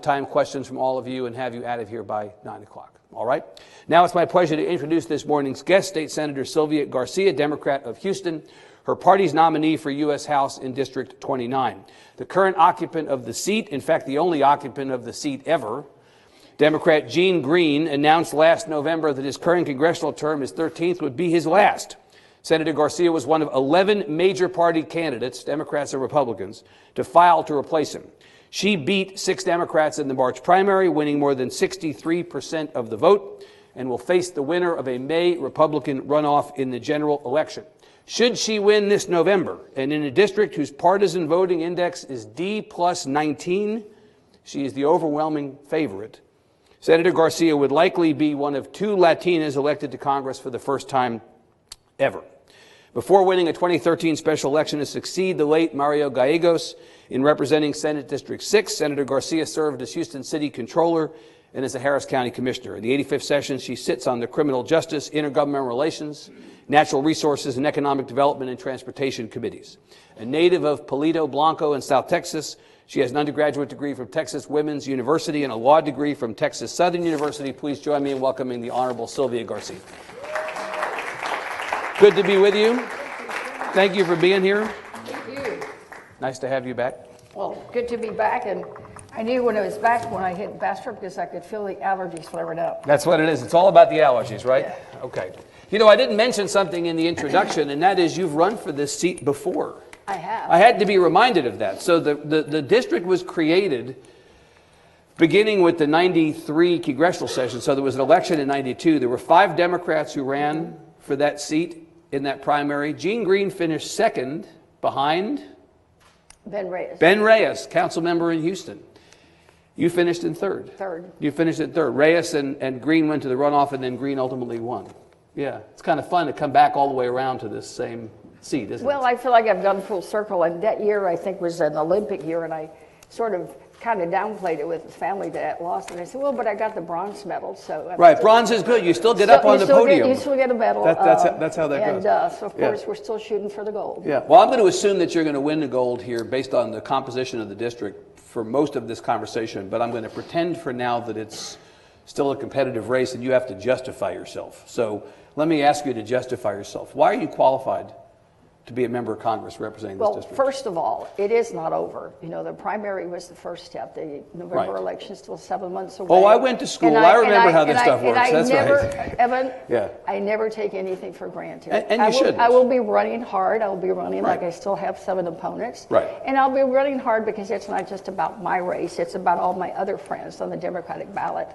time questions from all of you and have you out of here by 9 o'clock. All right? Now it's my pleasure to introduce this morning's guest, State Senator Sylvia Garcia, Democrat of Houston, her party's nominee for U.S. House in District 29. The current occupant of the seat, in fact, the only occupant of the seat ever, Democrat Gene Green, announced last November that his current congressional term, his 13th, would be his last. Senator Garcia was one of 11 major party candidates, Democrats and Republicans, to file to replace him. She beat 6 Democrats in the March primary, winning more than 63% of the vote, and will face the winner of a May Republican runoff in the general election. Should she win this November, and in a district whose partisan voting index is D+19, she is the overwhelming favorite. Senator Garcia would likely be one of 2 Latinas elected to Congress for the first time ever. Before winning a 2013 special election to succeed the late Mario Gallegos in representing Senate District 6, Senator Garcia served as Houston City Controller and as a Harris County Commissioner. In the 85th session, she sits on the Criminal Justice, Intergovernmental Relations, Natural Resources and Economic Development and Transportation Committees. A native of Palito Blanco in South Texas, she has an undergraduate degree from Texas Women's University and a law degree from Texas Southern University. Please join me in welcoming the Honorable Sylvia Garcia. Good to be with you. Thank you for being here. Thank you. Nice to have you back. Well, good to be back, and I knew when I was back when I hit Bastrop because I could feel the allergies flaring up. That's what it is. It's all about the allergies, right? Yeah. Okay. You know, I didn't mention something in the introduction, and that is you've run for this seat before. I have. I had to be reminded of that. So the district was created beginning with the 93 congressional session. So there was an election in 92. There were 5 Democrats who ran for that seat in that primary. Gene Green finished second behind Ben Reyes. Ben Reyes, council member in Houston. You finished in third. Third. You finished in third. Reyes and Green went to the runoff, and then Green ultimately won. Yeah, it's kind of fun to come back all the way around to this same seat, isn't it? Well, I feel like I've done full circle, and that year I think was an Olympic year, and I sort of kind of downplayed it with the family that lost, and I said, well, but I got the bronze medal, so. Right, bronze is good. You still get up on the podium. You still get a medal. That's how that goes. And so, of course, we're still shooting for the gold. Yeah, well, I'm going to assume that you're going to win the gold here based on the composition of the district for most of this conversation, but I'm going to pretend for now that it's still a competitive race and you have to justify yourself. So let me ask you to justify yourself. Why are you qualified to be a member of Congress representing this district? Well, first of all, it is not over. You know, the primary was the first step. The November election is still 7 months away. Oh, I went to school. I remember how this stuff works. That's right. Evan, yeah. I never take anything for granted. And you shouldn't. I will be running hard. I will be running like I still have 7 opponents. Right. And I'll be running hard because it's not just about my race. It's about all my other friends on the Democratic ballot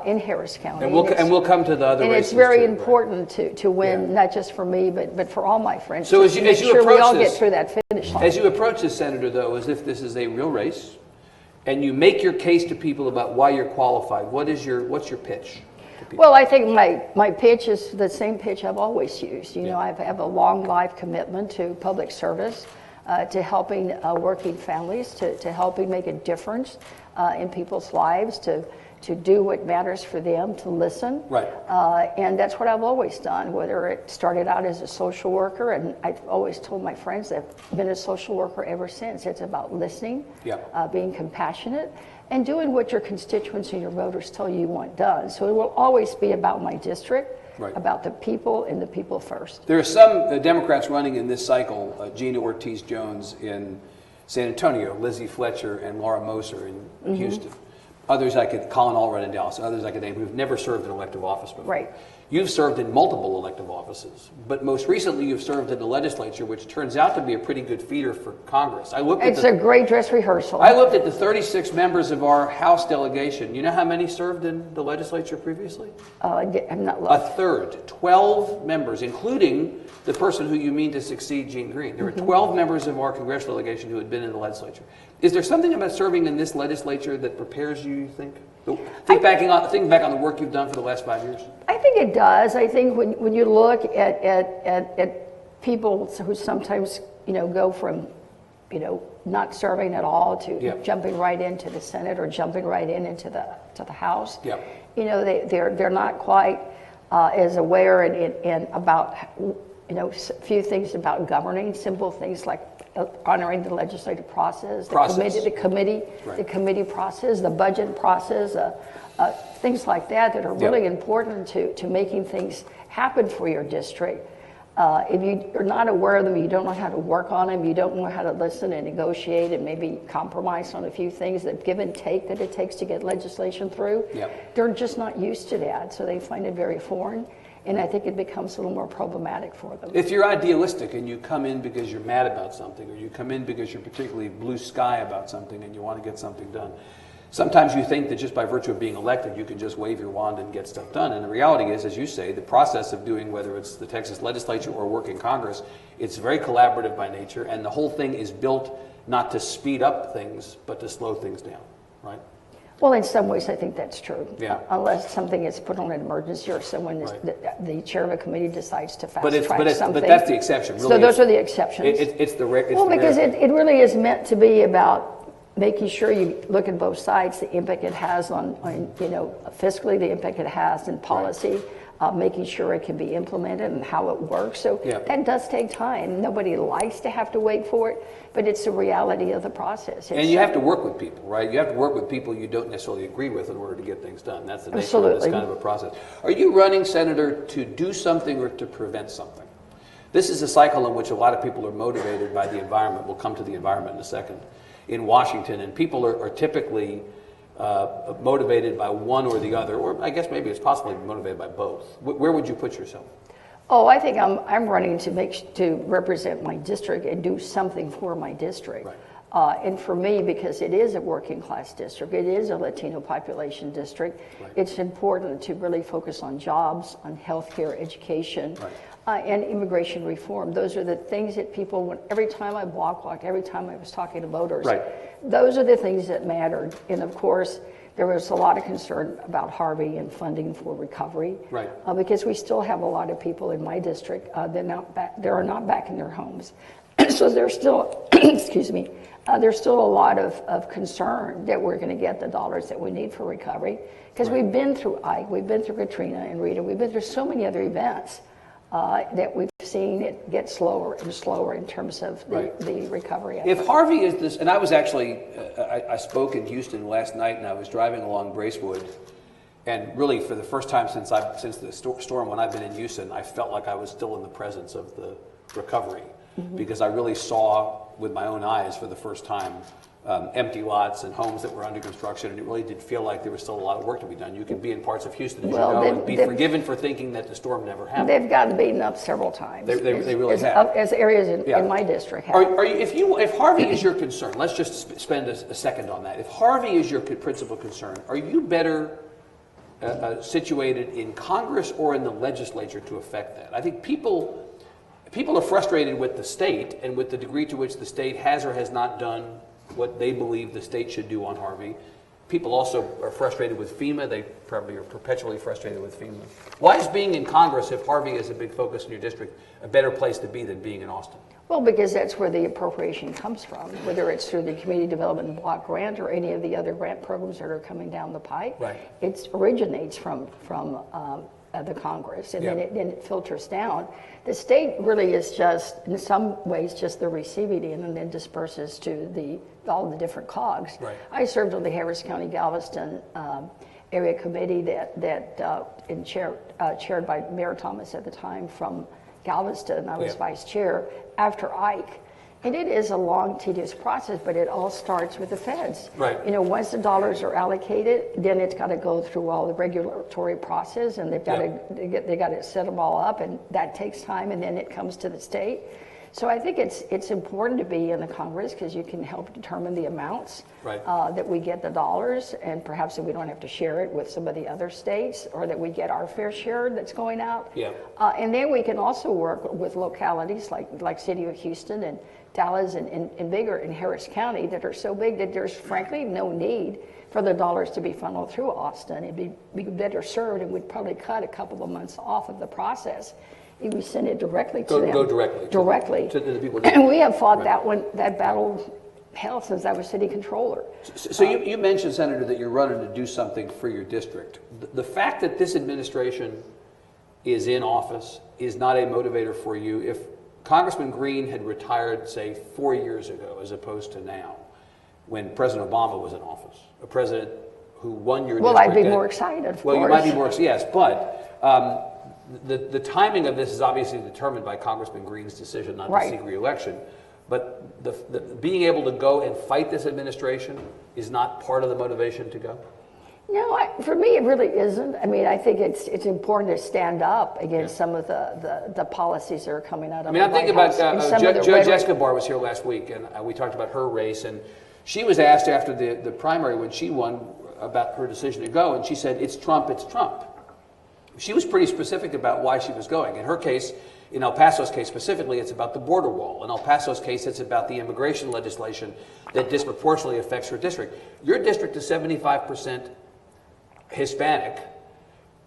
in Harris County. And we'll come to the other races. And it's very important to win, not just for me, but for all my friends. So as you approach get through that finish line. As you approach this, Senator, though, as if this is a real race, and you make your case to people about why you're qualified, what's your pitch? Well, I think my pitch is the same pitch I've always used. You know, I have a long life commitment to public service, to helping working families, to helping make a difference in people's lives, to do what matters for them, to listen. Right. And that's what I've always done, whether it started out as a social worker, and I've always told my friends that I've been a social worker ever since. It's about listening, being compassionate, and doing what your constituents and your voters tell you want done. So it will always be about my district, about the people and the people first. There are some Democrats running in this cycle, Gina Ortiz-Jones in San Antonio, Lizzie Fletcher and Laura Moser in Houston. Others Colin Allred in Dallas, others I could name who've never served in elective office before. Right. You've served in multiple elective offices, but most recently you've served in the legislature, which turns out to be a pretty good feeder for Congress. It's a great dress rehearsal. I looked at the 36 members of our House delegation. You know how many served in the legislature previously? I'm not A third, 12 members, including the person who you mean to succeed, Gene Green. There were 12 members of our congressional delegation who had been in the legislature. Is there something about serving in this legislature that prepares you think? Think back on the work you've done for the last 5 years. I think it does. I think when you look at people who sometimes go from not serving at all to jumping right into the Senate or jumping right into the House. They're not quite as aware and about few things about governing, simple things like honoring the legislative process, the committee process, the budget process, things like that are really important to making things happen for your district. If you're not aware of them, you don't know how to work on them, you don't know how to listen and negotiate and maybe compromise on a few things, that give and take that it takes to get legislation through, they're just not used to that, so they find it very foreign, and I think it becomes a little more problematic for them. If you're idealistic and you come in because you're mad about something, or you come in because you're particularly blue sky about something and you want to get something done, sometimes you think that just by virtue of being elected, you can just wave your wand and get stuff done. And the reality is, as you say, the process of doing, whether it's the Texas legislature or work in Congress, it's very collaborative by nature, and the whole thing is built not to speed up things, but to slow things down, right? Well, in some ways, I think that's true. Yeah. Unless something is put on an emergency or someone, the chair of a committee decides to fast track something. But that's the exception, really. So those are the exceptions. Because it really is meant to be about making sure you look at both sides, the impact it has on fiscally, the impact it has in policy, making sure it can be implemented and how it works. So that does take time. Nobody likes to have to wait for it, but it's the reality of the process. And you have to work with people, right? You have to work with people you don't necessarily agree with in order to get things done. That's the nature of this kind of a process. Are you running, Senator, to do something or to prevent something? This is a cycle in which a lot of people are motivated by the environment. We'll come to the environment in a second. In Washington, and people are typically motivated by one or the other, or I guess maybe it's possibly motivated by both. Where would you put yourself? Oh, I think I'm running to represent my district and do something for my district. Right. And for me, because it is a working class district, it is a Latino population district, it's important to really focus on jobs, on healthcare, education. And immigration reform. Those are the things that people, every time I walked, every time I was talking to voters, those are the things that mattered. And of course, there was a lot of concern about Harvey and funding for recovery, because we still have a lot of people in my district that are not back in their homes. So there's still, excuse me, there's still a lot of concern that we're going to get the dollars that we need for recovery, because we've been through Ike, we've been through Katrina and Rita, we've been through so many other events. That we've seen it get slower and slower in terms of the recovery effort. If Harvey is this, and I was actually, I spoke in Houston last night, and I was driving along Bracewood, and really for the first time since the storm, when I've been in Houston, I felt like I was still in the presence of the recovery, because I really saw with my own eyes for the first time empty lots and homes that were under construction, and it really did feel like there was still a lot of work to be done. You can be in parts of Houston, as you know, and be forgiven for thinking that the storm never happened. They've gotten beaten up several times. They really have. As areas in my district have. If Harvey is your concern, let's just spend a second on that. If Harvey is your principal concern, are you better situated in Congress or in the legislature to affect that? I think people are frustrated with the state and with the degree to which the state has or has not done what they believe the state should do on Harvey. People also are frustrated with FEMA. They probably are perpetually frustrated with FEMA. Why is being in Congress, if Harvey is a big focus in your district, a better place to be than being in Austin? Well, because that's where the appropriation comes from, whether it's through the Community Development Block Grant or any of the other grant programs that are coming down the pipe. It originates from the Congress, and then it filters down. The state really is just, in some ways, just the receiving end and then disperses to all the different cogs. I served on the Harris County Galveston area committee chaired by Mayor Thomas at the time from Galveston. I was vice chair after Ike. And it is a long, tedious process, but it all starts with the feds. Once the dollars are allocated, then it's got to go through all the regulatory process, and they've got to set them all up, and that takes time, and then it comes to the state. So I think it's important to be in the Congress because you can help determine the amounts that we get the dollars, and perhaps that we don't have to share it with some of the other states, or that we get our fair share that's going out. And then we can also work with localities like City of Houston and Dallas and bigger in Harris County that are so big that there's frankly no need for the dollars to be funneled through Austin. It'd be better served, and we'd probably cut a couple of months off of the process if we send it directly to them. Go directly. To the people. And we have fought that battle hell since I was city controller. So you mentioned, Senator, that you're running to do something for your district. The fact that this administration is in office is not a motivator for you. Congressman Green had retired, say, 4 years ago, as opposed to now, when President Obama was in office, a president who won your district. Well, I'd be more excited, of course. Well, you might be more, yes, but the timing of this is obviously determined by Congressman Green's decision not to seek re-election. But the being able to go and fight this administration is not part of the motivation to go? No, for me it really isn't. I mean, I think it's important to stand up against some of the policies that are coming out of the White House. I mean, I'm thinking about Judge Escobar was here last week, and we talked about her race, and she was asked after the primary when she won about her decision to go, and she said, it's Trump, it's Trump. She was pretty specific about why she was going. In her case, in El Paso's case specifically, it's about the border wall. In El Paso's case, it's about the immigration legislation that disproportionately affects her district. Your district is 75% Hispanic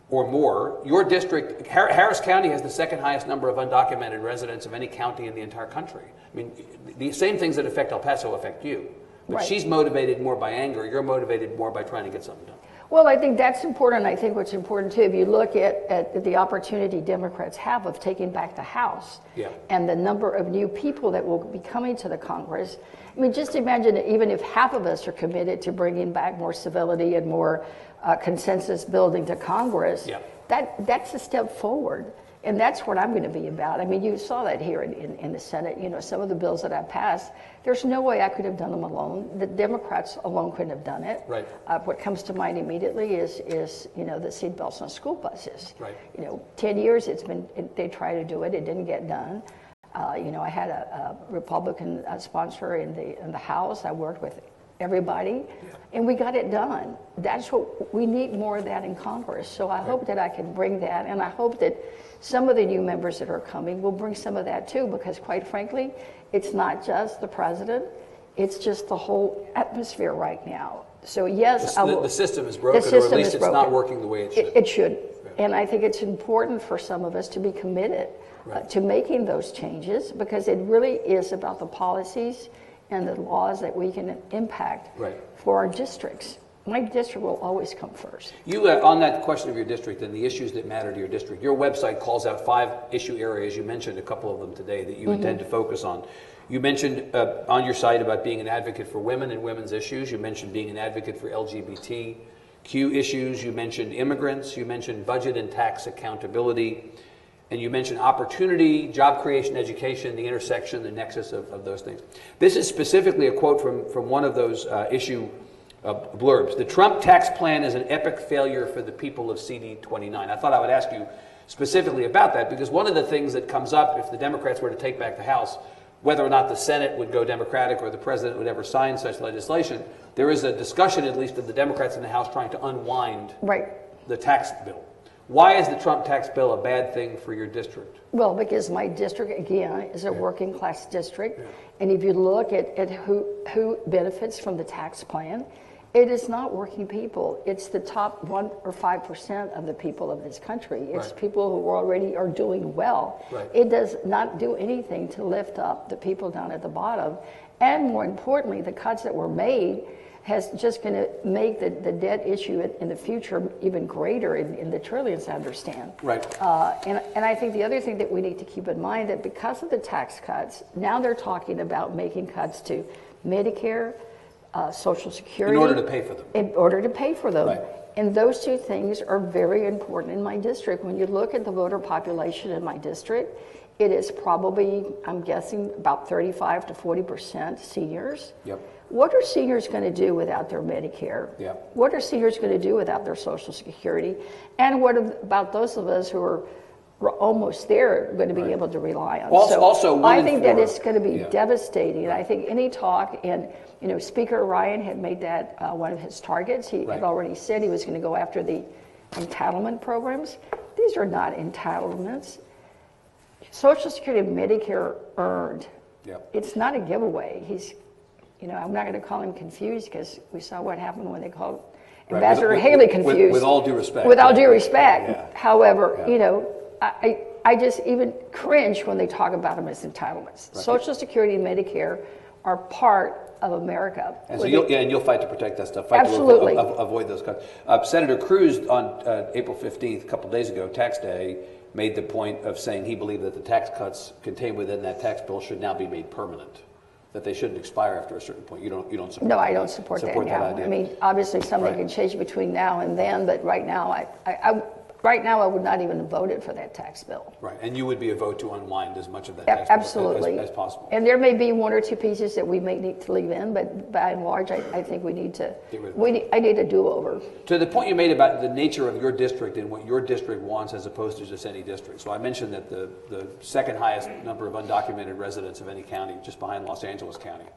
or more. Your district, Harris County, has the second highest number of undocumented residents of any county in the entire country. I mean, the same things that affect El Paso affect you. But she's motivated more by anger. You're motivated more by trying to get something done. Well, I think that's important. I think what's important, too, if you look at the opportunity Democrats have of taking back the House and the number of new people that will be coming to the Congress. I mean, just imagine that even if half of us are committed to bringing back more civility and more consensus building to Congress, that's a step forward. And that's what I'm going to be about. I mean, you saw that here in the Senate. You know, some of the bills that I passed, there's no way I could have done them alone. The Democrats alone couldn't have done it. Right. What comes to mind immediately is you know, the seatbelts on school buses. Right. You know, 10 years they tried to do it. It didn't get done. You know, I had a Republican sponsor in the House. I worked with everybody, and we got it done. That's what we need, more of that in Congress. So I hope that I can bring that, and I hope that some of the new members that are coming will bring some of that too, because quite frankly, it's not just the president, it's just the whole atmosphere right now. So yes, the system is broken, or at least it's not working the way it should. It should. And I think it's important for some of us to be committed to making those changes, because it really is about the policies and the laws that we can impact for our districts. My district will always come first. You, on that question of your district and the issues that matter to your district, your website calls out 5 issue areas. You mentioned a couple of them today that you intend to focus on. You mentioned on your site about being an advocate for women and women's issues. You mentioned being an advocate for LGBTQ issues. You mentioned immigrants. You mentioned budget and tax accountability. And you mentioned opportunity, job creation, education, the intersection, the nexus of those things. This is specifically a quote from one of those issue blurbs. The Trump tax plan is an epic failure for the people of CD-29. I thought I would ask you specifically about that, because one of the things that comes up if the Democrats were to take back the House, whether or not the Senate would go Democratic or the president would ever sign such legislation, there is a discussion, at least of the Democrats in the House, trying to unwind the tax bill. Why is the Trump tax bill a bad thing for your district? Well, because my district, again, is a working class district. And if you look at who benefits from the tax plan, it is not working people. It's the top 1 or 5% of the people of this country. It's people who already are doing well. It does not do anything to lift up the people down at the bottom. And more importantly, the cuts that were made has just going to make the debt issue in the future even greater in the trillions, I understand. And I think the other thing that we need to keep in mind, that because of the tax cuts, now they're talking about making cuts to Medicare, Social Security. In order to pay for them. In order to pay for them. And those two things are very important in my district. When you look at the voter population in my district, it is probably, I'm guessing, about 35 to 40% seniors. What are seniors going to do without their Medicare? What are seniors going to do without their Social Security? And what about those of us who are almost there going to be able to rely on? Also, I think that it's going to be devastating. I think any talk, and you know, Speaker Ryan had made that one of his targets. He had already said he was going to go after the entitlement programs. These are not entitlements. Social Security and Medicare earned. It's not a giveaway. You know, I'm not going to call him confused, because we saw what happened when they called Ambassador Haley confused. With all due respect. With all due respect. However, you know, I just even cringe when they talk about them as entitlements. Social Security and Medicare are part of America. And so you'll fight to protect that stuff. Fight to avoid those cuts. Senator Cruz on April 15th, a couple days ago, tax day, made the point of saying he believed that the tax cuts contained within that tax bill should now be made permanent, that they shouldn't expire after a certain point. You don't support No, that? I don't support that now. idea. I mean, obviously something can change between now and then, but right now, I would not even have voted for that tax bill. Right, and you would be a vote to unwind as much of that tax Absolutely. bill as possible. And there may be one or two pieces that we may need to leave in, but by and large, I think we need to. I need a do-over. To the point you made about the nature of your district and what your district wants as opposed to just any district. So I mentioned that the second highest number of undocumented residents of any county, just behind Los Angeles County,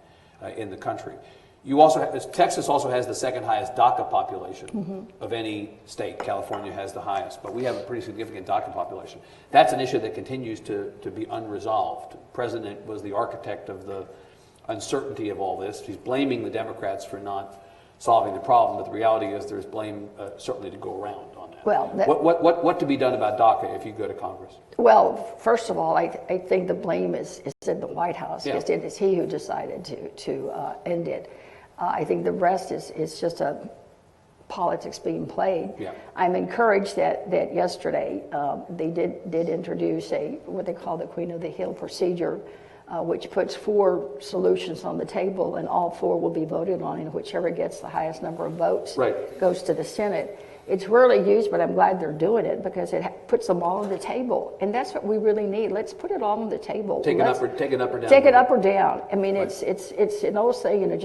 in the country. Texas also has the second highest DACA population of any state. California has the highest, but we have a pretty significant DACA population. That's an issue that continues to be unresolved. The president was the architect of the uncertainty of all this. He's blaming the Democrats for not solving the problem, but the reality is there's blame certainly to go around on that. Well, what to be done about DACA if you go to Congress? Well, first of all, I think the blame is in the White House, because it is he who decided to end it. I think the rest is just a politics being played. Yeah. I'm encouraged that yesterday they did introduce what they call the Queen of the Hill procedure, which puts 4 solutions on the table, and all 4 will be voted on, and whichever gets the highest number of votes goes to the Senate. It's rarely used, but I'm glad they're doing it because it puts them all on the table, and that's what we really need. Let's put it all on the table. Take it up or down. Take it up or down. I mean, it's an old saying,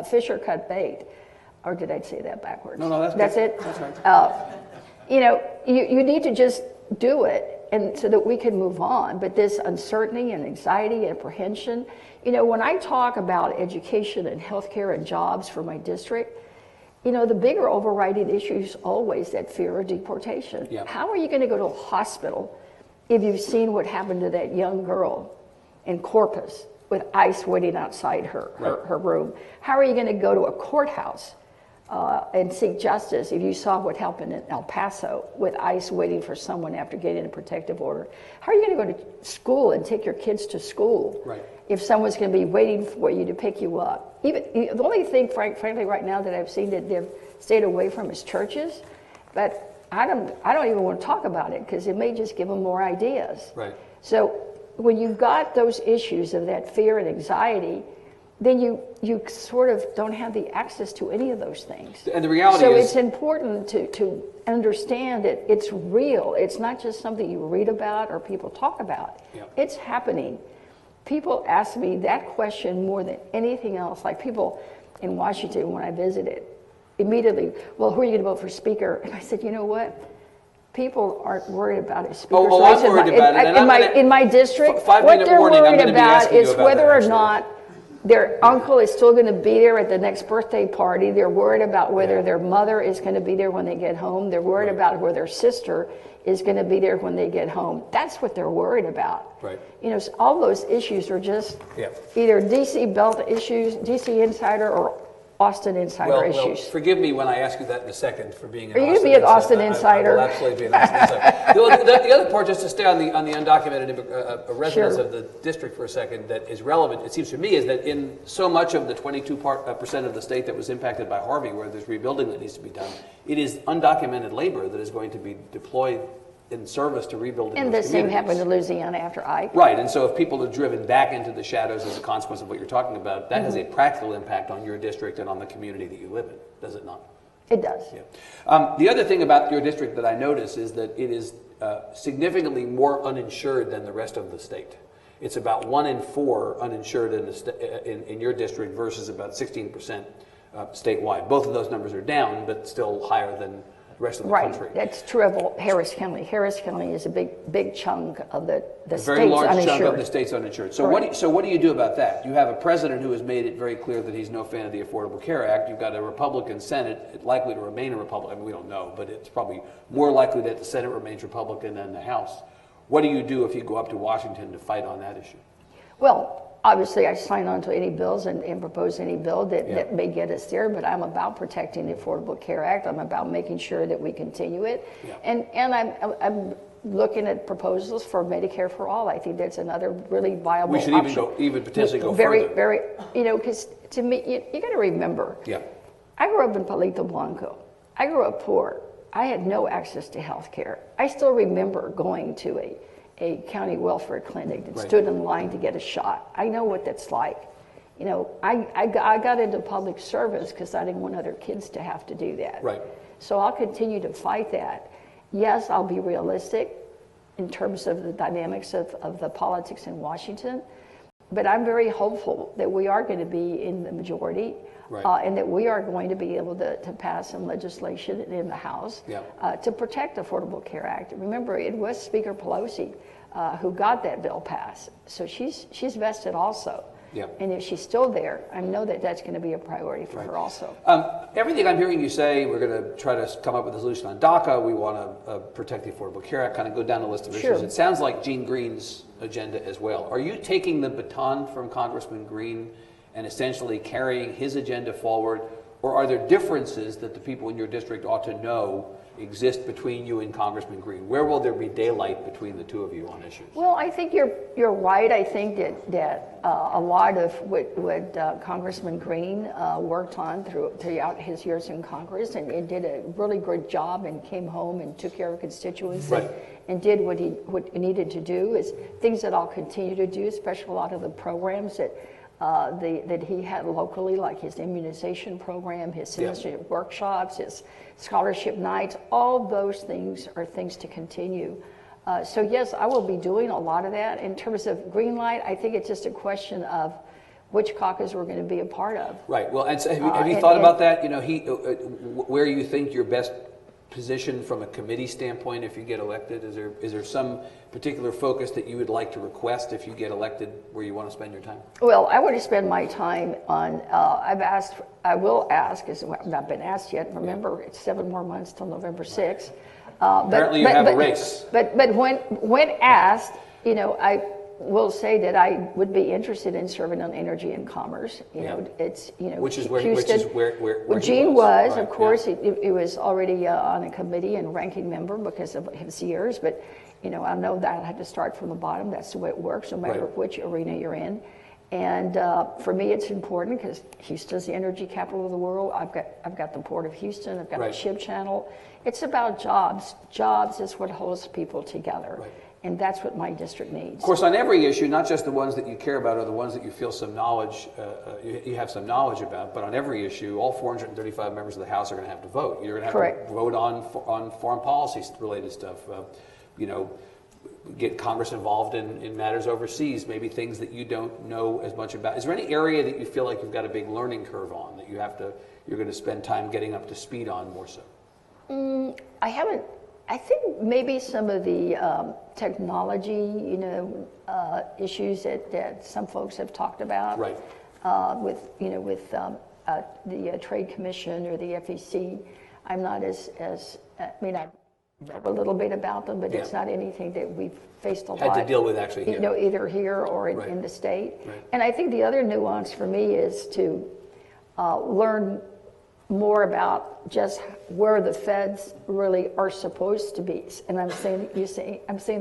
fish or cut bait. Or did I say that backwards? No, that's good. it. That's right. You need to just do it, and so that we can move on. But this uncertainty and anxiety, apprehension. When I talk about education and healthcare and jobs for my district. The bigger overriding issue is always that fear of deportation. Yeah. How are you going to go to a hospital if you've seen what happened to that young girl in Corpus with ICE waiting outside her room? How are you going to go to a courthouse and seek justice if you saw what happened in El Paso with ICE waiting for someone after getting a protective order? How are you going to go to school and take your kids to school if someone's going to be waiting for you to pick you up? Even the only thing, frankly, right now that I've seen that they've stayed away from is churches, but I don't even want to talk about it because it may just give them more ideas. Right. So when you've got those issues of that fear and anxiety, then you sort of don't have the access to any of those things. And the reality is, so it's important to understand that it's real. It's not just something you read about or people talk about. Yeah. It's happening. People ask me that question more than anything else. Like people in Washington, when I visited, immediately, well, who are you going to vote for speaker? And I said, you know what? People aren't worried about it. I'm worried about it. In my district, what they're worried about is whether or not their uncle is still going to be there at the next birthday party. They're worried about whether their mother is going to be there when they get home. They're worried about whether their sister is going to be there when they get home. That's what they're worried about. Right. So all those issues are just either DC Belt issues, DC Insider, or Austin Insider issues. Well, forgive me when I ask you that in a second for being an Are you going to be an Austin Insider? I will absolutely be an Austin Insider. The other part, just to stay on the undocumented residents of the district for a second, that is relevant, it seems to me, is that in so much of the 22% of the state that was impacted by Harvey, where there's rebuilding that needs to be done, it is undocumented labor that is going to be deployed in service to rebuild. And the same happened to Louisiana after Ike. Right, and so if people are driven back into the shadows as a consequence of what you're talking about, that has a practical impact on your district and on the community that you live in, does it not? It does. Yeah. The other thing about your district that I notice is that it is significantly more uninsured than the rest of the state. It's about 1 in 4 uninsured in your district versus about 16% statewide. Both of those numbers are down, but still higher than rest of the country. Right, that's true of Harris County. Harris County is a big chunk of the state's uninsured. A very large chunk of the state's uninsured. So what do you do about that? You have a president who has made it very clear that he's no fan of the Affordable Care Act. You've got a Republican Senate, likely to remain a Republican. I mean, we don't know, but it's probably more likely that the Senate remains Republican than the House. What do you do if you go up to Washington to fight on that issue? Well, obviously, I sign on to any bills and propose any bill that may get us there, but I'm about protecting the Affordable Care Act. I'm about making sure that we continue it. Yeah. And I'm looking at proposals for Medicare for all. I think that's another really viable option. We should even potentially go further. Very, because to me, you got to remember, I grew up in Palito Blanco. I grew up poor. I had no access to health care. I still remember going to a county welfare clinic and stood in line to get a shot. I know what that's like. You know, I got into public service because I didn't want other kids to have to do that. Right. So I'll continue to fight that. Yes, I'll be realistic in terms of the dynamics of the politics in Washington, but I'm very hopeful that we are going to be in the majority. And that we are going to be able to pass some legislation in the House to protect the Affordable Care Act. Remember, it was Speaker Pelosi who got that bill passed, so she's vested also. And if she's still there, I know that that's going to be a priority for her also. Everything I'm hearing you say, we're going to try to come up with a solution on DACA, we want to protect the Affordable Care Act, kind of go down the list of issues. It sounds like Gene Green's agenda as well. Are you taking the baton from Congressman Green and essentially carrying his agenda forward, or are there differences that the people in your district ought to know exist between you and Congressman Green? Where will there be daylight between the two of you on issues? Well, I think you're right. I think that a lot of what Congressman Green worked on throughout his years in Congress and did a really good job and came home and took care of constituents and did what he needed to do is things that I'll continue to do, especially a lot of the programs that he had locally, like his immunization program, his citizenship workshops, his scholarship nights. All those things are things to continue. So yes, I will be doing a lot of that. In terms of green light, I think it's just a question of which caucus we're going to be a part of. Right. Well, and so have you thought about that? You know, where you think you're best position from a committee standpoint if you get elected? Is there some particular focus that you would like to request if you get elected where you want to spend your time? Well, I want to spend my time on, I will ask, because I've not been asked yet. Remember, it's 7 more months till November 6th. Apparently you have a race. But when asked, you know, I will say that I would be interested in serving on energy and commerce. You know, it's, you know, which is where Gene was. Of course, he was already on a committee and ranking member because of his years. But, you know, I know that I had to start from the bottom. That's the way it works, no matter which arena you're in. And for me, it's important because Houston's the energy capital of the world. I've got the Port of Houston. I've got the Ship Channel. It's about jobs. Jobs is what holds people together. And that's what my district needs. Of course, on every issue, not just the ones that you care about or the ones that you feel some knowledge, you have some knowledge about, but on every issue, all 435 members of the House are going to have to vote. You're going to have to vote on foreign policy related stuff. You know, get Congress involved in matters overseas, maybe things that you don't know as much about. Is there any area that you feel like you've got a big learning curve on that you're going to spend time getting up to speed on more so? I haven't. I think maybe some of the technology, you know, issues that some folks have talked about, with the Trade Commission or the FEC. I'm not as I mean, I read a little bit about them, but it's not anything that we've faced a lot. Had to deal with actually here. You know, either here or in the state. And I think the other nuance for me is to learn more about just where the feds really are supposed to be, and I'm saying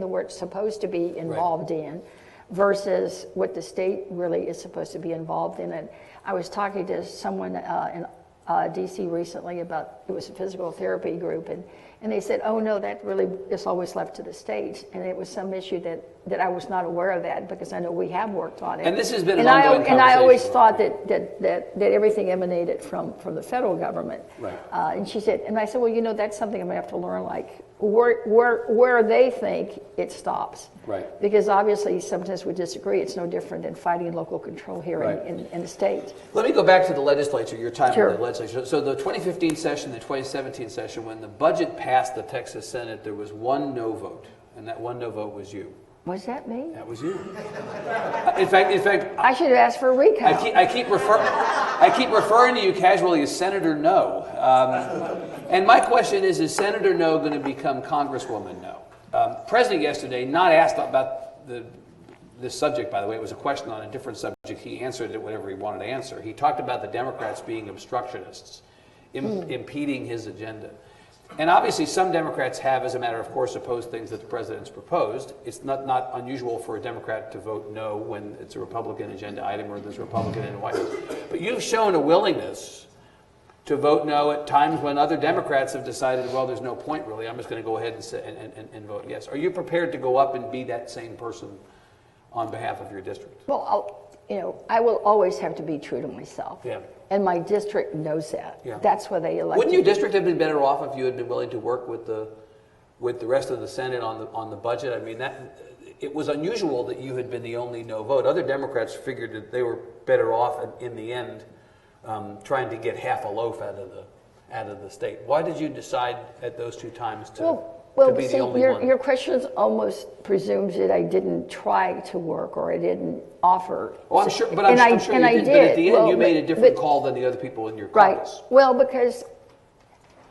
the word supposed to be involved in, versus what the state really is supposed to be involved in. And I was talking to someone in DC recently about, it was a physical therapy group, and they said, oh no, that really is always left to the states. And it was some issue that I was not aware of that, because I know we have worked on it. And this has been an ongoing conversation. And I always thought that everything emanated from the federal government. And she said, and I said, well, you know, that's something I'm gonna have to learn, like where they think it stops. Because obviously sometimes we disagree. It's no different than fighting local control here in the state. Let me go back to the legislature, your time in the legislature. So the 2015 session, the 2017 session, when the budget passed the Texas Senate, there was one no vote, and that one no vote was you. Was that me? That was you. In fact, I should have asked for a recount. I keep referring to you casually as Senator No. And my question is Senator No going to become Congresswoman No? President yesterday, not asked about this subject, by the way, it was a question on a different subject. He answered it whatever he wanted to answer. He talked about the Democrats being obstructionists, impeding his agenda. And obviously some Democrats have, as a matter of course, opposed things that the president's proposed. It's not unusual for a Democrat to vote no when it's a Republican agenda item or there's a Republican in the White House. But you've shown a willingness to vote no at times when other Democrats have decided, well, there's no point really. I'm just going to go ahead and vote yes. Are you prepared to go up and be that same person on behalf of your district? Well, I will always have to be true to myself. Yeah. And my district knows that. Yeah. That's why they elected. Wouldn't your district have been better off if you had been willing to work with the rest of the Senate on the budget? I mean, it was unusual that you had been the only no vote. Other Democrats figured that they were better off in the end trying to get half a loaf out of the state. Why did you decide at those two times to be the only one? Your question almost presumes that I didn't try to work or I didn't offer. Oh, I'm sure, but I'm sure you did. But at the end, you made a different call than the other people in your caucus. Right. Well, because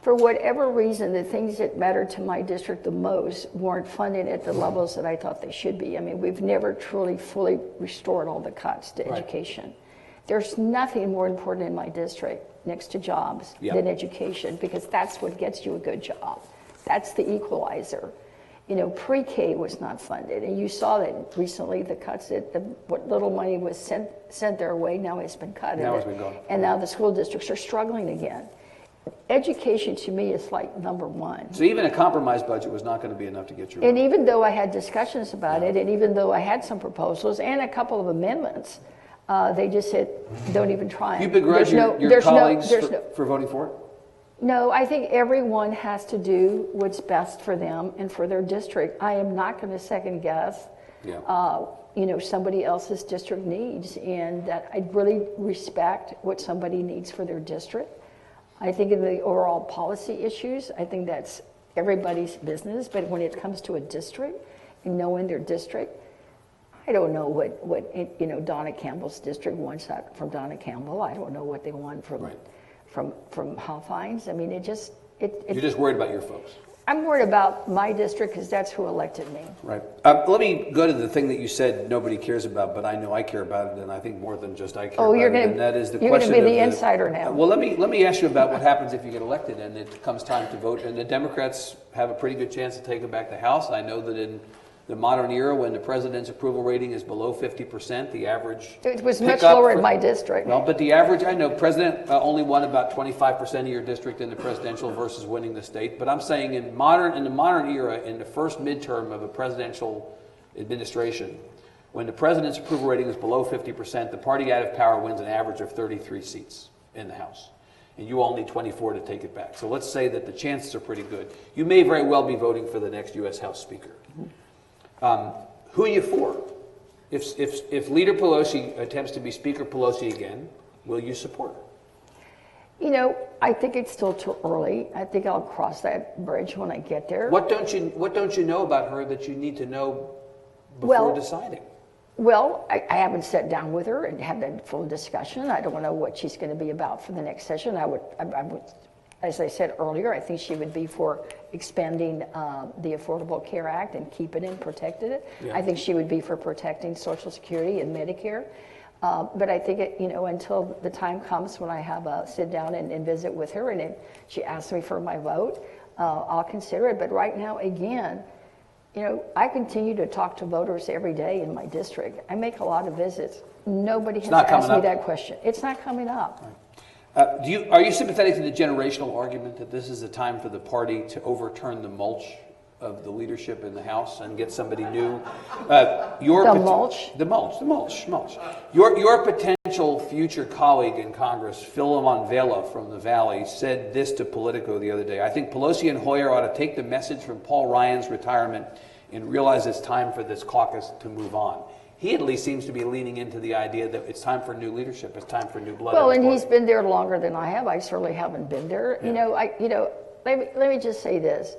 for whatever reason, the things that mattered to my district the most weren't funded at the levels that I thought they should be. I mean, we've never truly fully restored all the cuts to education. There's nothing more important in my district next to jobs than education, because that's what gets you a good job. That's the equalizer. Pre-K was not funded, and you saw that recently. The cuts that what little money was sent their way now has been cut. Now it's been gone. And now the school districts are struggling again. Education to me is like number one. So even a compromise budget was not going to be enough to get you. And even though I had discussions about it, and even though I had some proposals and a couple of amendments, they just said, "Don't even try." You begrudge your colleagues for voting for it? No, I think everyone has to do what's best for them and for their district. I am not going to second guess, somebody else's district needs, and that I really respect what somebody needs for their district. I think in the overall policy issues, I think that's everybody's business. But when it comes to a district and knowing their district, I don't know what Donna Campbell's district wants from Donna Campbell. I don't know what they want from Hal Fines. I mean, you're just worried about your folks. I'm worried about my district because that's who elected me. Right. Let me go to the thing that you said nobody cares about, but I know I care about it, and I think more than just I care about it. And that is the question. You're going to be the insider now. Well, let me ask you about what happens if you get elected and it comes time to vote. And the Democrats have a pretty good chance to take it back to the House. I know that in the modern era, when the president's approval rating is below 50%, the average... It was much lower in my district. Well, but the average, I know, president only won about 25% of your district in the presidential versus winning the state. But I'm saying in the modern era, in the first midterm of a presidential administration, when the president's approval rating is below 50%, the party out of power wins an average of 33 seats in the House. And you all need 24 to take it back. So let's say that the chances are pretty good. You may very well be voting for the next U.S. House Speaker. Who are you for? If Leader Pelosi attempts to be Speaker Pelosi again, will you support her? I think it's still too early. I think I'll cross that bridge when I get there. What don't you know about her that you need to know before deciding? Well, I haven't sat down with her and had that full discussion. I don't know what she's going to be about for the next session. I would, as I said earlier, I think she would be for expanding the Affordable Care Act and keeping it and protecting it. Yeah. I think she would be for protecting Social Security and Medicare. But I think, until the time comes when I have a sit down and visit with her, and she asks me for my vote, I'll consider it. But right now, again, I continue to talk to voters every day in my district. I make a lot of visits. Nobody has asked me that question. It's not coming up. Right. Are you sympathetic to the generational argument that this is a time for the party to overturn the mulch of the leadership in the House and get somebody new? Mulch? The mulch. Your potential future colleague in Congress, Philemon Vela from the Valley, said this to Politico the other day. I think Pelosi and Hoyer ought to take the message from Paul Ryan's retirement and realize it's time for this caucus to move on. He at least seems to be leaning into the idea that it's time for new leadership. It's time for new blood. Well, and he's been there longer than I have. I certainly haven't been there. Yeah. Let me just say this.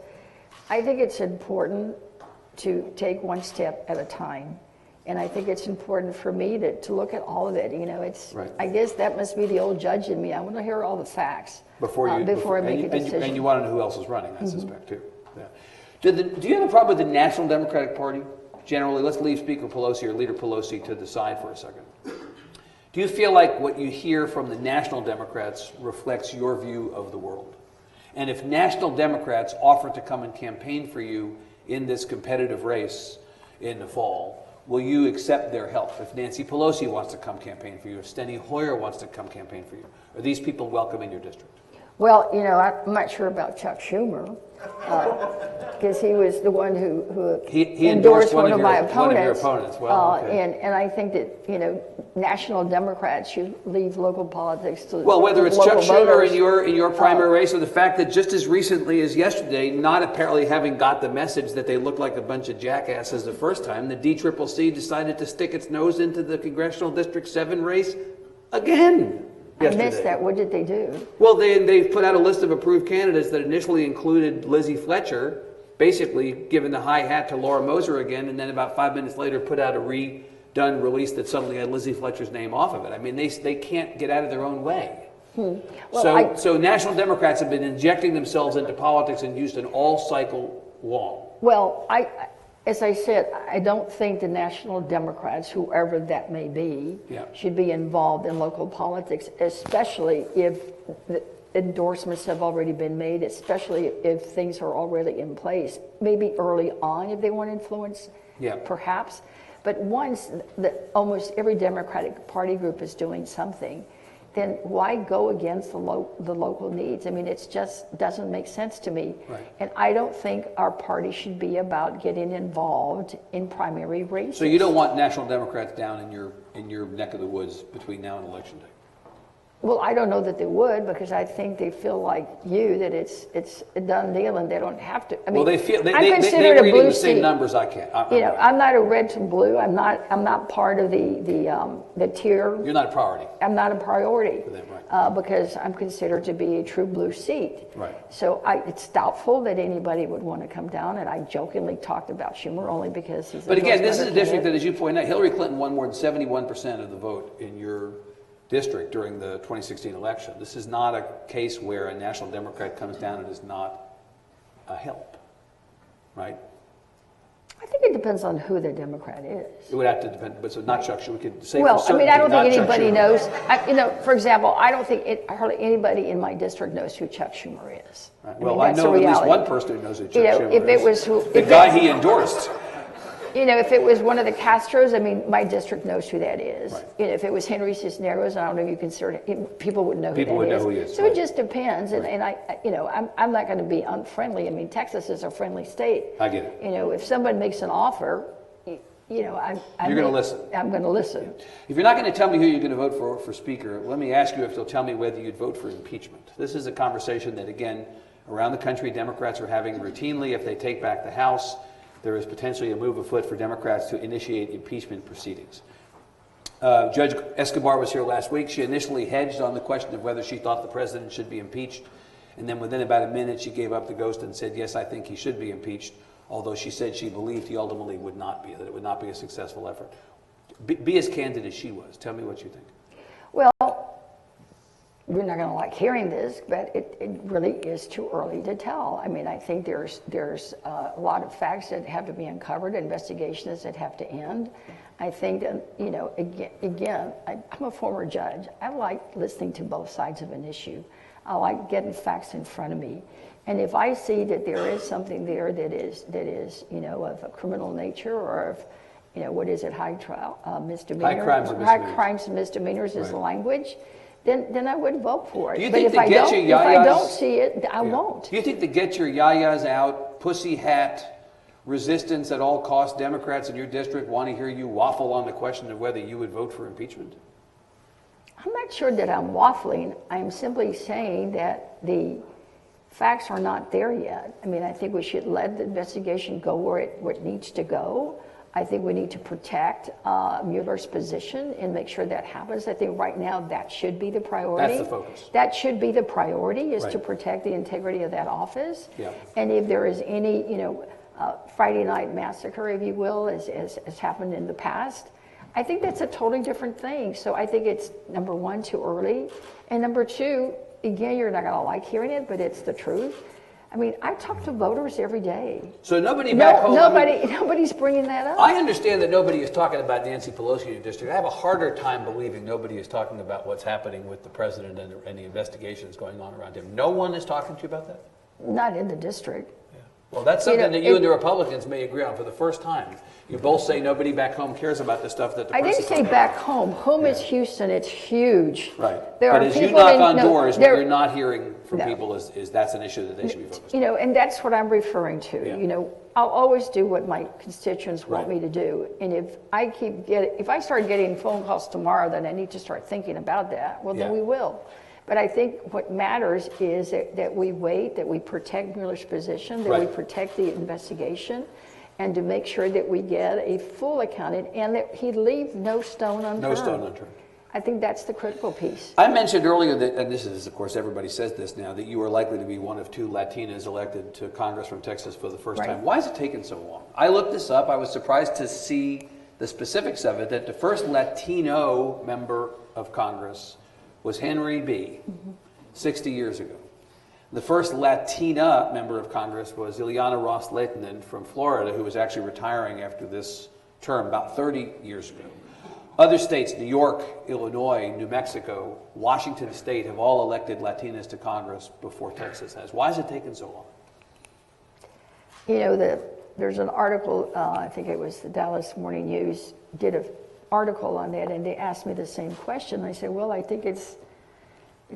I think it's important to take one step at a time. And I think it's important for me to look at all of it. Right. I guess that must be the old judge in me. I want to hear all the facts before I make a decision. And you want to know who else is running, I suspect, too. Yeah. Do you have a problem with the National Democratic Party? Generally, let's leave Speaker Pelosi or Leader Pelosi to the side for a second. Do you feel like what you hear from the National Democrats reflects your view of the world? And if National Democrats offer to come and campaign for you in this competitive race in the fall, will you accept their help? If Nancy Pelosi wants to come campaign for you, if Steny Hoyer wants to come campaign for you, are these people welcome in your district? Well, you know, I'm not sure about Chuck Schumer, because he was the one who he endorsed one of my opponents. One of your opponents. Well, okay. And I think that, you know, national Democrats should leave local politics to well, whether it's local Chuck Schumer voters. in your primary race, or the fact that just as recently as yesterday, not apparently having got the message that they looked like a bunch of jackasses the first time, the DCCC decided to stick its nose into the Congressional District 7 race again. Yesterday. I missed that. What did they do? Well, they put out a list of approved candidates that initially included Lizzie Fletcher, basically giving the high hat to Laura Moser again, and then about 5 minutes later put out a redone release that suddenly had Lizzie Fletcher's name off of it. I mean, they can't get out of their own way. Well, So national Democrats have been injecting themselves into politics in Houston all cycle long. Well, as I said, I don't think the national Democrats, whoever that may be, should be involved in local politics, especially if the endorsements have already been made, especially if things are already in place. Maybe early on if they want influence, perhaps. But once almost every Democratic Party group is doing something, then why go against the local needs? I mean, it just doesn't make sense to me. Right. And I don't think our party should be about getting involved in primary races. So you don't want national Democrats down in your neck of the woods between now and Election Day? Well, I don't know that they would, because I think they feel like you, that it's a done deal and they don't have to. I mean, well, they feel I'm they're considered a reading blue the same seat. numbers I can. I'm not a red to blue. I'm not part of the tier. You're not a priority. I'm not a priority For them, right. because I'm considered to be a true blue seat. Right. So it's doubtful that anybody would want to come down. And I jokingly talked about Schumer only because he's. But again, this is a district that, as you point out, Hillary Clinton won more than 71% of the vote in your district during the 2016 election. This is not a case where a national Democrat comes down and is not a help, right? I think it depends on who the Democrat is. It would have to depend, but so not Chuck Schumer. We could say well, for I mean, I don't certainty, think not Chuck anybody Schumer. knows. You know, for example, I don't think hardly anybody in my district knows who Chuck Schumer is. Right. Well, I I mean, know at least reality. one person who knows who Chuck Schumer if is. it was who, the guy he endorsed. You know, if it was one of the Castros, I mean, my district knows who that is. Right. You know, if it was Henry Cisneros, I don't know if you consider it, people would know People who would that know who he is. So Right. it just depends. And, and I'm not going to be unfriendly. I mean, Texas is a friendly state. I get it. You know, if someone makes an offer, you know, You're going to listen. I'm going to listen. If you're not going to tell me who you're going to vote for Speaker, let me ask you if you'll tell me whether you'd vote for impeachment. This is a conversation that, again, around the country, Democrats are having routinely. If they take back the House, there is potentially a move afoot for Democrats to initiate impeachment proceedings. Judge Escobar was here last week. She initially hedged on the question of whether she thought the president should be impeached. And then within about a minute, she gave up the ghost and said, yes, I think he should be impeached, although she said she believed he ultimately would not be, that it would not be a successful effort. Be as candid as she was. Tell me what you think. Well, we're not going to like hearing this, but it really is too early to tell. I mean, I think there's a lot of facts that have to be uncovered, investigations that have to end. I think that, you know, again, I'm a former judge. I like listening to both sides of an issue. I like getting facts in front of me. And if I see that there is something there that is, you know, of a criminal nature or of, you know, what is it, high misdemeanor? High crimes and misdemeanors. High crimes and misdemeanors is the language. Then I would vote for it. Do you But think if the I get don't, your if I yayas- don't see it, I won't. Do you think the get your yayas out, pussy hat, resistance at all costs, Democrats in your district want to hear you waffle on the question of whether you would vote for impeachment? I'm not sure that I'm waffling. I'm simply saying that the facts are not there yet. I mean, I think we should let the investigation go where it needs to go. I think we need to protect Mueller's position and make sure that happens. I think right now that should be the priority. That's the focus. That should be the priority, is to Right. protect the integrity of that office. Yeah. And if there is any, you know, Friday night massacre, if you will, as happened in the past, I think that's a totally different thing. So I think it's, number one, too early. And number two, again, you're not going to like hearing it, but it's the truth. I mean, I talk to voters every day. So nobody back home... Nobody's bringing that up. I understand that nobody is talking about Nancy Pelosi in your district. I have a harder time believing nobody is talking about what's happening with the president and the investigations going on around him. No one is talking to you about that? Not in the district. Yeah. Well, that's something that you and the Republicans may agree on for the first time. You both say nobody back home cares about the stuff that the I press didn't say back home. Home is Houston. It's huge. Right. There but are as you people knock on doors, what there, you're not hearing from people is that's an issue that they should be focused on. And that's what I'm referring to. Yeah. I'll always do what my constituents want me to do. And if I start getting phone calls tomorrow that I need to start thinking about that, well, then we will. But I think what matters is that we wait, that we protect Mueller's position, that we protect the investigation, and to make sure that we get a full accounting and that he leave no stone unturned. No stone unturned. I think that's the critical piece. I mentioned earlier that, and this is, of course, everybody says this now, that you are likely to be one of 2 Latinas elected to Congress from Texas for the first time. Why has it taken so long? I looked this up. I was surprised to see the specifics of it, that the first Latino member of Congress was Henry B. 60 years ago. The first Latina member of Congress was Ileana Ross-Lehtinen from Florida, who was actually retiring after this term about 30 years ago. Other states, New York, Illinois, New Mexico, Washington State, have all elected Latinas to Congress before Texas has. Why has it taken so long? There's an article, I think it was the Dallas Morning News, did an article on that, and they asked me the same question. I said, well, I think it's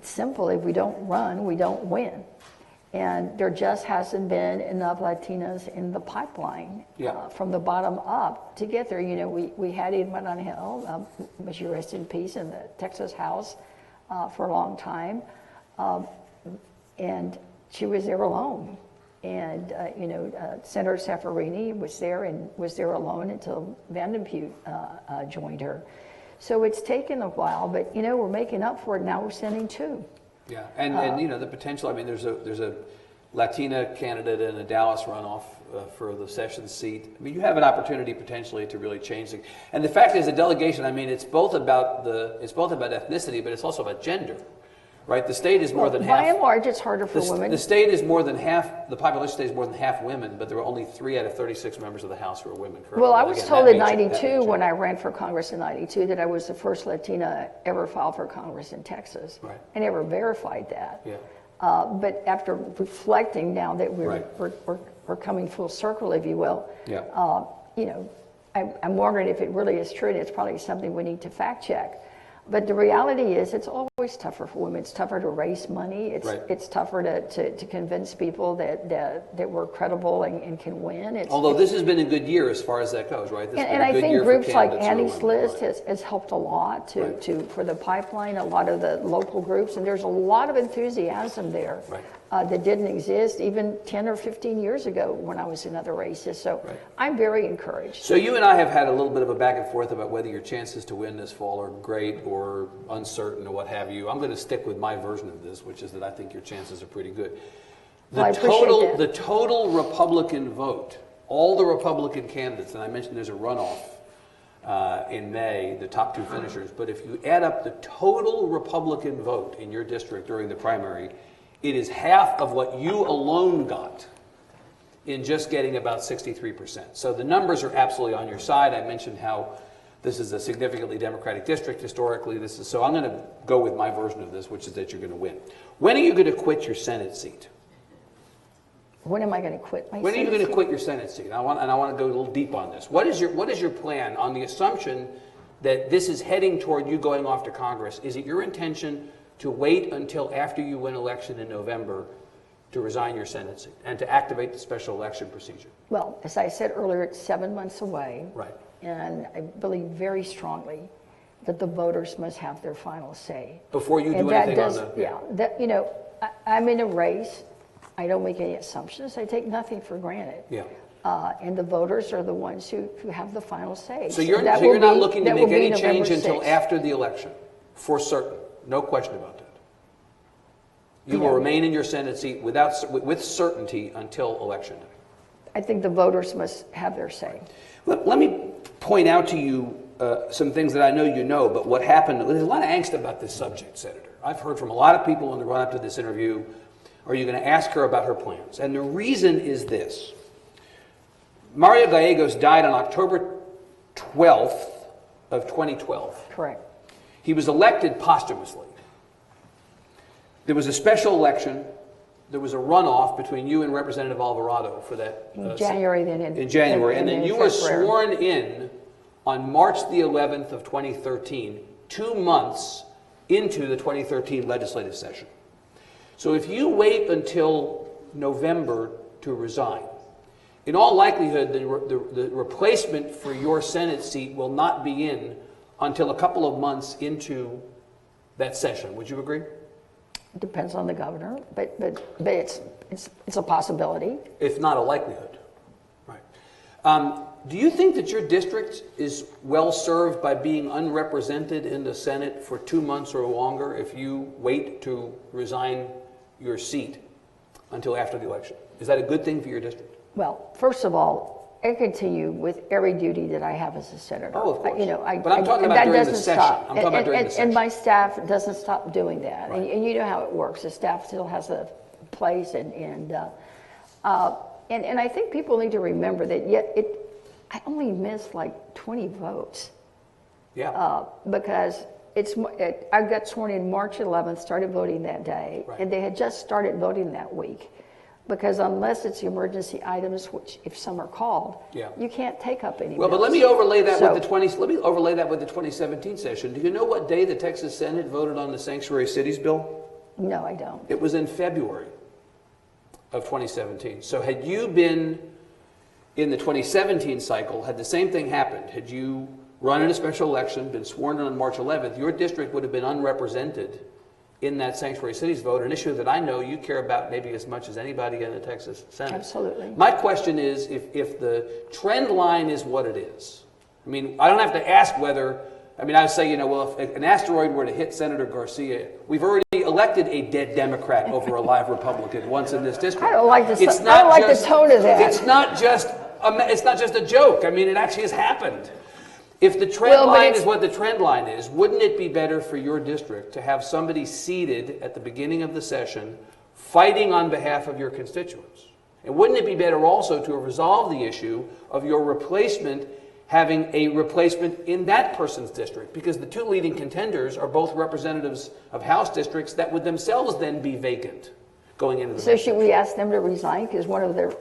simple. If we don't run, we don't win. And there just hasn't been enough Latinas in the pipeline from the bottom up to get there. We had Irma Rangel, may she rest in peace, in the Texas House for a long time. And she was there alone. And, Senator Saffarini was there alone until Vandenpute joined her. So it's taken a while, but, we're making up for it. Now we're sending 2. Yeah, and the potential, I mean, there's a Latina candidate in a Dallas runoff for the Sessions seat. I mean, you have an opportunity potentially to really change things. And the fact is, the delegation, I mean, it's both about ethnicity, but it's also about gender. Right, the state is more than half. By and large, it's harder for women. The state is more than half. The population state is more than half women, but there are only 3 out of 36 members of the House who are women. Currently. Well, I was told in '92 when I ran for Congress in '92 that I was the first Latina ever filed for Congress in Texas. Right. I never verified that. Yeah. But after reflecting now that we're coming full circle, if you will. Yeah. I'm wondering if it really is true, and it's probably something we need to fact check. But the reality is, it's always tougher for women. It's tougher to raise money. It's tougher to convince people that we're credible and can win. Although this has been a good year as far as that goes, right? And I think groups like Annie's List has helped a lot for the pipeline, a lot of the local groups, and there's a lot of enthusiasm there that didn't exist even 10 or 15 years ago when I was in other races. So I'm very encouraged. So you and I have had a little bit of a back and forth about whether your chances to win this fall are great or uncertain or what have you. I'm going to stick with my version of this, which is that I think your chances are pretty good. The total Republican vote, all the Republican candidates, and I mentioned there's a runoff in May, the top 2 finishers, but if you add up the total Republican vote in your district during the primary, it is half of what you alone got in just getting about 63%. So the numbers are absolutely on your side. I mentioned how this is a significantly Democratic district historically. So I'm going to go with my version of this, which is that you're going to win. When are you going to quit your Senate seat? When am I going to quit my Senate seat? When are you going to quit your Senate seat? I want to go a little deep on this. What is your plan on the assumption that this is heading toward you going off to Congress? Is it your intention to wait until after you win election in November to resign your Senate seat and to activate the special election procedure? Well, as I said earlier, it's 7 months away. Right. And I believe very strongly that the voters must have their final say. Before you do anything on the... Yeah. I'm in a race. I don't make any assumptions. I take nothing for granted. Yeah. And the voters are the ones who have the final say. So you're not looking to make any change until after the election, for certain. No question about that. You will remain in your Senate seat with certainty until Election Day. I think the voters must have their say. Let me point out to you some things that I know you know, but what happened, there's a lot of angst about this subject, Senator. I've heard from a lot of people in the run-up to this interview, are you going to ask her about her plans? And the reason is this. Mario Gallegos died on October 12th of 2012. Correct. He was elected posthumously. There was a special election. there was a runoff between you and Representative Alvarado for that. In January, then in January, and then you were February. sworn in on March the 11th of 2013, 2 months into the 2013 legislative session. So if you wait until November to resign, in all likelihood, the replacement for your Senate seat will not be in until a couple of months into that session. Would you agree? Depends on the governor, but it's a possibility. If not a likelihood. Right. Do you think that your district is well served by being unrepresented in the Senate for 2 months or longer if you wait to resign your seat until after the election? Is that a good thing for your district? Well, first of all, I continue with every duty that I have as a senator. Oh, of course. But I'm talking about during the session. Stop. I'm talking about during the session. And my staff doesn't stop doing that. Right. And you know how it works. The staff still has a place, and I think people need to remember that. I only missed like 20 votes. Yeah. Because I got sworn in March 11th, started voting that day, Right. and they had just started voting that week. Because unless it's emergency items, which if some are called, Yeah. you can't take up any. Well, but bills. let me overlay that So- with the 2017 session. Do you know what day the Texas Senate voted on the Sanctuary Cities bill? No, I don't. It was in February of 2017. So had you been in the 2017 cycle, had the same thing happened, had you run in a special election, been sworn in on March 11th, your district would have been unrepresented in that Sanctuary Cities vote, an issue that I know you care about maybe as much as anybody in the Texas Senate. Absolutely. My question is, if the trend line is what it is, I mean, I don't have to ask whether, I mean, I would say, well, if an asteroid were to hit Senator Garcia, we've already elected a dead Democrat over a live Republican once in this district. I don't like the tone of that. It's not just a joke. I mean, it actually has happened. If the trend line is what the trend line is, wouldn't it be better for your district to have somebody seated at the beginning of the session fighting on behalf of your constituents? And wouldn't it be better also to resolve the issue of your replacement having a replacement in that person's district? Because the two leading contenders are both representatives of House districts that would themselves then be vacant going into the So should we ask them to resign? Because one of their...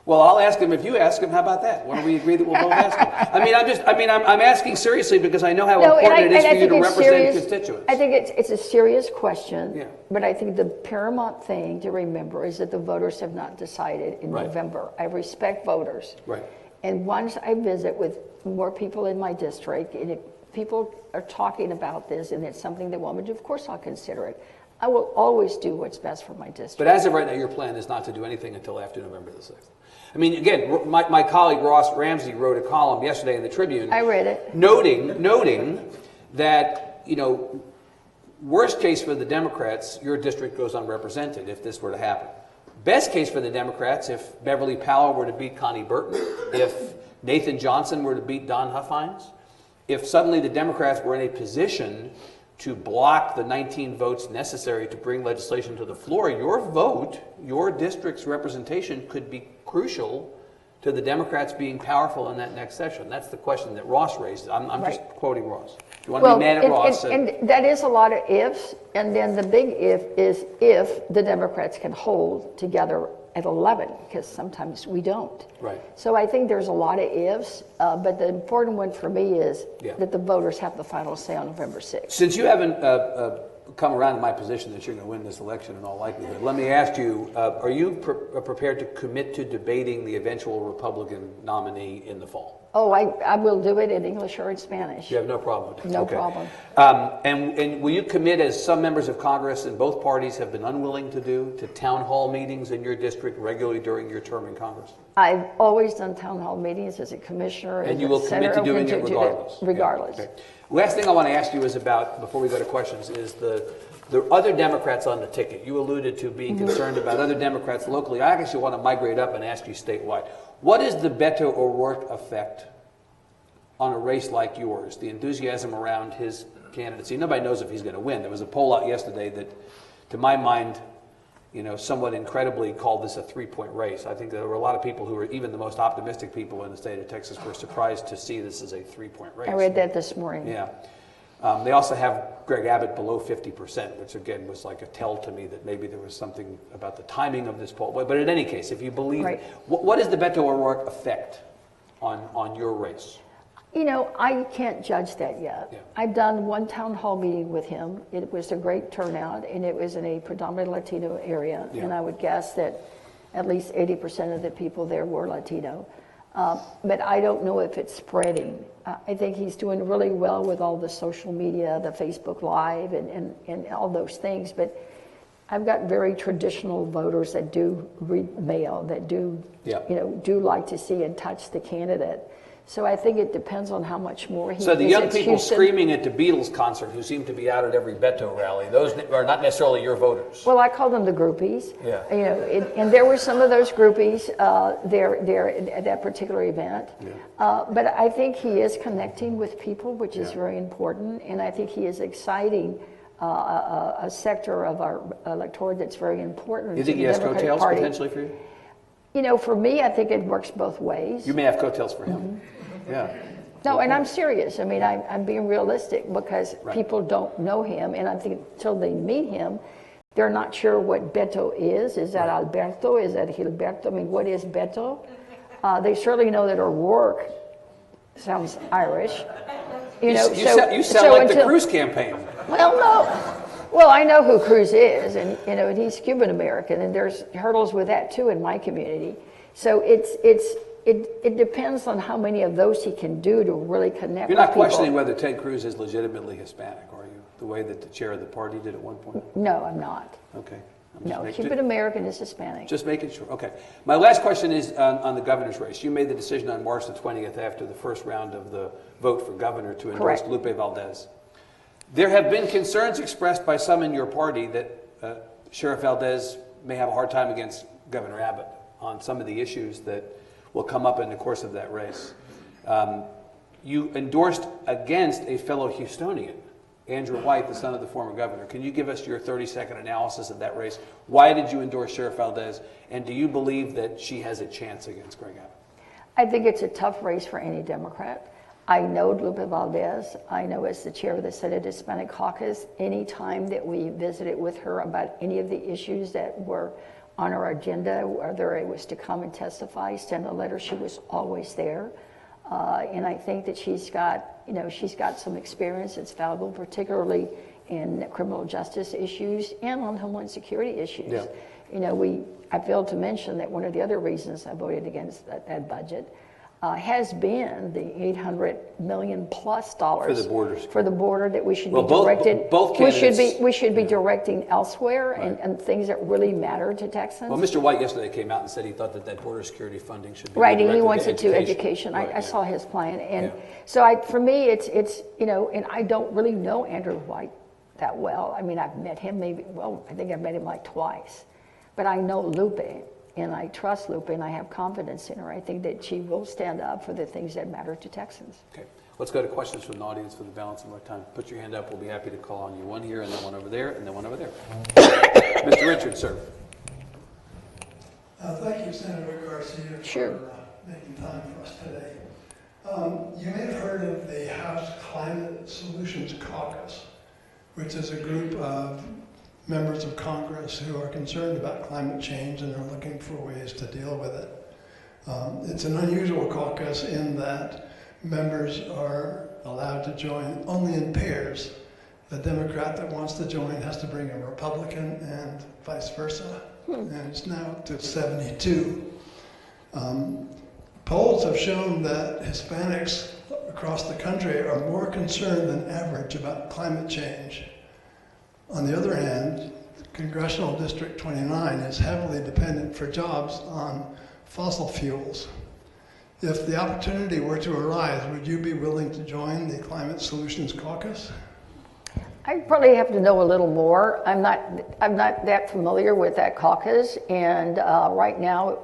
Well, I'll ask him if you ask him. How about that? Why don't we agree that we'll both ask him? I'm asking seriously because I know how important it is for you to represent constituents. I think it's a serious question. Yeah. But I think the paramount thing to remember is that the voters have not decided in Right. November. I respect voters. Right. And once I visit with more people in my district, and if people are talking about this and it's something they want me to do, of course I'll consider it. I will always do what's best for my district. But as of right now, your plan is not to do anything until after November the 6th. I mean, again, my colleague Ross Ramsey wrote a column yesterday in the Tribune. I read it. Noting that, worst case for the Democrats, your district goes unrepresented if this were to happen. Best case for the Democrats, if Beverly Powell were to beat Connie Burton, if Nathan Johnson were to beat Don Huffines, if suddenly the Democrats were in a position to block the 19 votes necessary to bring legislation to the floor, your vote, your district's representation could be crucial to the Democrats being powerful in that next session. That's the question that Ross raised. I'm Right. just quoting Ross. You want to be mad at Ross? And that is a lot of ifs, and then the big if is if the Democrats can hold together at 11, because sometimes we don't. Right. So I think there's a lot of ifs, but the important one for me is that the voters have the final say on November 6th. Since you haven't come around to my position that you're going to win this election in all likelihood, let me ask you, are you prepared to commit to debating the eventual Republican nominee in the fall? Oh, I will do it in English or in Spanish. You have no problem with that? No Okay. problem. And will you commit, as some members of Congress in both parties have been unwilling to do, to town hall meetings in your district regularly during your term in Congress? I've always done town hall meetings as a commissioner. And you will commit to doing it regardless? Regardless. Yeah. Okay. Last thing I want to ask you is about, before we go to questions, is the other Democrats on the ticket. You alluded to being concerned about other Democrats locally. I actually want to migrate up and ask you statewide. What is the Beto O'Rourke effect on a race like yours, the enthusiasm around his candidacy? Nobody knows if he's going to win. There was a poll out yesterday that, to my mind, somewhat incredibly called this a 3-point race. I think there were a lot of people who were, even the most optimistic people in the state of Texas, were surprised to see this as a 3-point race. I read that this morning. Yeah. They also have Greg Abbott below 50%, which again was like a tell to me that maybe there was something about the timing of this poll. But in any case, if you believe, Right. what is the Beto O'Rourke effect on your race? You know, I can't judge that yet. Yeah. I've done one town hall meeting with him. It was a great turnout, and it was in a predominantly Latino area. Yeah. And I would guess that at least 80% of the people there were Latino. But I don't know if it's spreading. I think he's doing really well with all the social media, the Facebook Live, and all those things. But I've got very traditional voters that do read mail, that do, Yeah. do like to see and touch the candidate. So I think it depends on how much more he So the young visits people Houston. screaming at the Beatles concert who seem to be out at every Beto rally, those are not necessarily your voters. Well, I call them the groupies. Yeah. And there were some of those groupies there at that particular event. Yeah. But I think he is connecting with people, which is very important, and I think he is exciting a sector of our electorate that's very important. You think to he the has Democratic coattails Party. potentially for you? You know, for me, I think it works both ways. You may have coattails for him. Mm-hmm. Yeah. No, and I'm serious. I mean, I'm being realistic because Right. people don't know him, and I think until they meet him, they're not sure what Beto is. Is that Alberto? Is that Gilberto? I mean, what is Beto? They certainly know that O'Rourke sounds Irish. You sound like the Cruz campaign. Well, no. Well, I know who Cruz is, and and he's Cuban American, and there's hurdles with that too in my community. So it depends on how many of those he can do to really connect. You're not with people. questioning whether Ted Cruz is legitimately Hispanic, are you? The way that the chair of the party did at one point? No, I'm not. Okay. No, Cuban American is Hispanic. Just making sure. Okay. My last question is on the governor's race. You made the decision on March the 20th after the first round of the vote for governor to endorse Correct. Lupe Valdez. There have been concerns expressed by some in your party that Sheriff Valdez may have a hard time against Governor Abbott on some of the issues that will come up in the course of that race. You endorsed against a fellow Houstonian, Andrew White, the son of the former governor. Can you give us your 30-second analysis of that race? Why did you endorse Sheriff Valdez, and do you believe that she has a chance against Greg Abbott? I think it's a tough race for any Democrat. I know Lupe Valdez. I know as the chair of the Senate Hispanic Caucus, any time that we visited with her about any of the issues that were on our agenda, whether it was to come and testify, send a letter, she was always there. And I think that she's got some experience that's valuable, particularly in criminal justice issues and on homeland security issues. Yeah. I failed to mention that one of the other reasons I voted against that budget has been the $800 million plus For the borders. for the border that we should Well, be both- directed. both we should candidates- be directing elsewhere Right. and things that really matter to Texans. Well, Mr. White yesterday came out and said he thought that border security funding should be Right, and he redirected wants it to education. Right, I yeah. saw his plan, and Yeah. so for me, it's and I don't really know Andrew White that well. I mean, I've met him I think I've met him like twice, but I know Lupe, and I trust Lupe, and I have confidence in her. I think that she will stand up for the things that matter to Texans. Okay, let's go to questions from the audience for the balance of our time. Put your hand up. We'll be happy to call on you. One here, and then one over there, and then one over there. Mr. Richards, sir. Thank you, Senator Garcia, Sure. for making time for us today. You may have heard of the House Climate Solutions Caucus, which is a group of members of Congress who are concerned about climate change and are looking for ways to deal with it. It's an unusual caucus in that members are allowed to join only in pairs. A Democrat that wants to join has to bring a Republican and vice versa. And it's now to 72. Polls have shown that Hispanics across the country are more concerned than average about climate change. On the other hand, Congressional District 29 is heavily dependent for jobs on fossil fuels. If the opportunity were to arise, would you be willing to join the Climate Solutions Caucus? I probably have to know a little more. I'm not that familiar with that caucus, and right now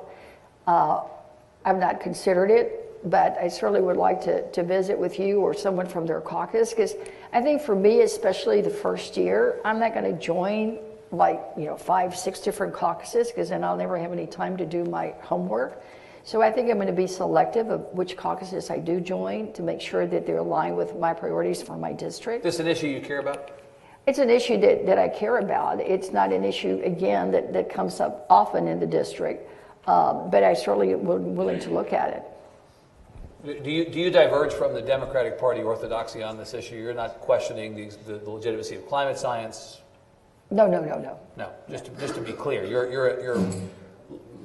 I've not considered it. But I certainly would like to visit with you or someone from their caucus, because I think for me, especially the first year, I'm not going to join 5, 6 different caucuses, because then I'll never have any time to do my homework. So I think I'm going to be selective of which caucuses I do join to make sure that they're aligned with my priorities for my district. Is this an issue you care about? It's an issue that I care about. It's not an issue, again, that comes up often in the district, but I certainly am willing to look at it. Do you diverge from the Democratic Party orthodoxy on this issue? You're not questioning the legitimacy of climate science? No. No, just to be clear, your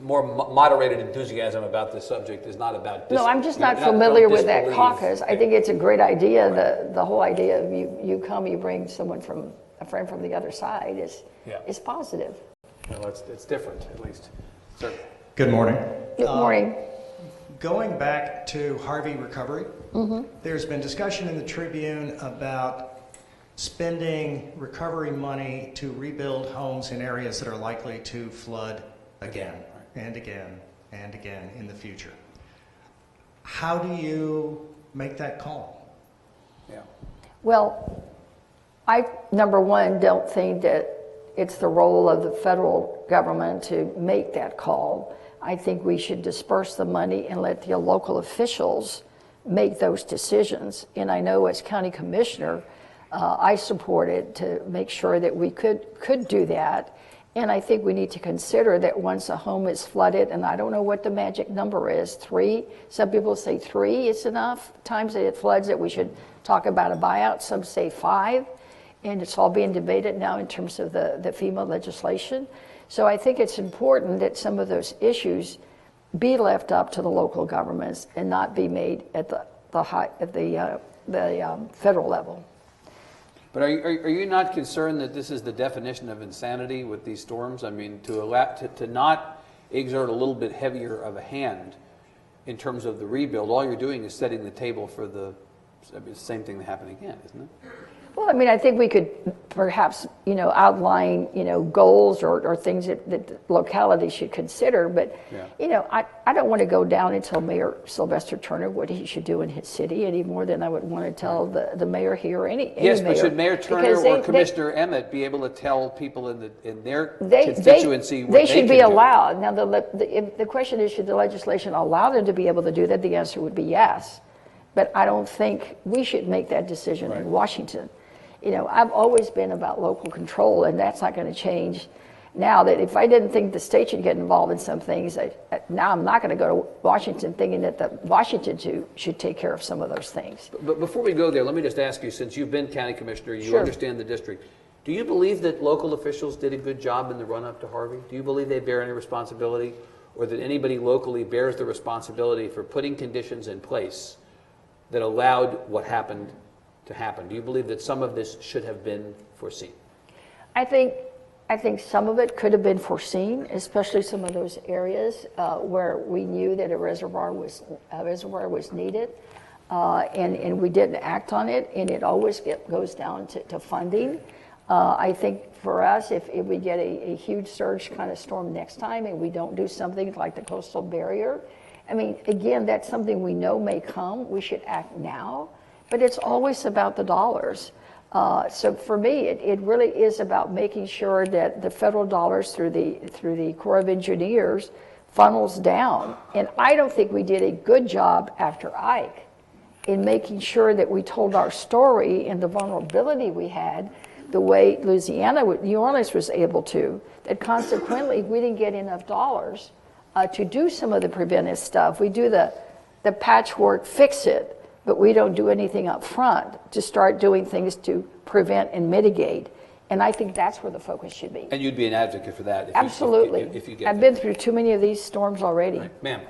more moderated enthusiasm about this subject is not about. No, I'm just not familiar with that disbelieve. caucus. I think it's a great idea. Right. The whole idea of you come, you bring a friend from the other side is positive. Well, it's different, at least. Sir. Good morning. Good morning. Going back to Harvey recovery, there's been discussion in the Tribune about spending recovery money to rebuild homes in areas that are likely to flood again and again and again in the future. How do you make that call? Yeah. Well, I, number one, don't think that it's the role of the federal government to make that call. I think we should disperse the money and let the local officials make those decisions. And I know as county commissioner, I supported to make sure that we could do that. And I think we need to consider that once a home is flooded, and I don't know what the magic number is, 3. Some people say 3 is enough times that it floods that we should talk about a buyout. Some say 5. And it's all being debated now in terms of the FEMA legislation. So I think it's important that some of those issues be left up to the local governments and not be made at the federal level. But are you not concerned that this is the definition of insanity with these storms? I mean, to not exert a little bit heavier of a hand in terms of the rebuild, all you're doing is setting the table for the same thing to happen again, isn't it? Well, I mean, I think we could perhaps, outline, goals or things that localities should consider. But, I don't want to go down and tell Mayor Sylvester Turner what he should do in his city any more than I would want to tell the mayor here or any Yes, mayor. but should Mayor Turner or Commissioner Emmett be able to tell people in their constituency what they should be can do? allowed. Now, if the question is, should the legislation allow them to be able to do that? The answer would be yes. But I don't think we should make that decision in Washington. I've always been about local control, and that's not going to change now. That if I didn't think the state should get involved in some things, now I'm not going to go to Washington thinking that Washington should take care of some of those things. But before we go there, let me just ask you, since you've been county commissioner, you understand the district, do you believe that local officials did a good job in the run-up to Harvey? Do you believe they bear any responsibility, or that anybody locally bears the responsibility for putting conditions in place that allowed what happened to happen? Do you believe that some of this should have been foreseen? I think some of it could have been foreseen, especially some of those areas where we knew that a reservoir was needed, and we didn't act on it, and it always goes down to funding. I think for us, if we get a huge surge kind of storm next time and we don't do something like the coastal barrier, I mean, again, that's something we know may come. We should act now. But it's always about the dollars. So for me, it really is about making sure that the federal dollars through the Corps of Engineers funnels down. And I don't think we did a good job after Ike in making sure that we told our story and the vulnerability we had the way New Orleans was able to, that consequently we didn't get enough dollars to do some of the preventive stuff. We do the patchwork, fix it, but we don't do anything up front to start doing things to prevent and mitigate. And I think that's where the focus should be. And you'd be an advocate for that? Absolutely. If you get I've been through too many of these storms already. Right. Ma'am.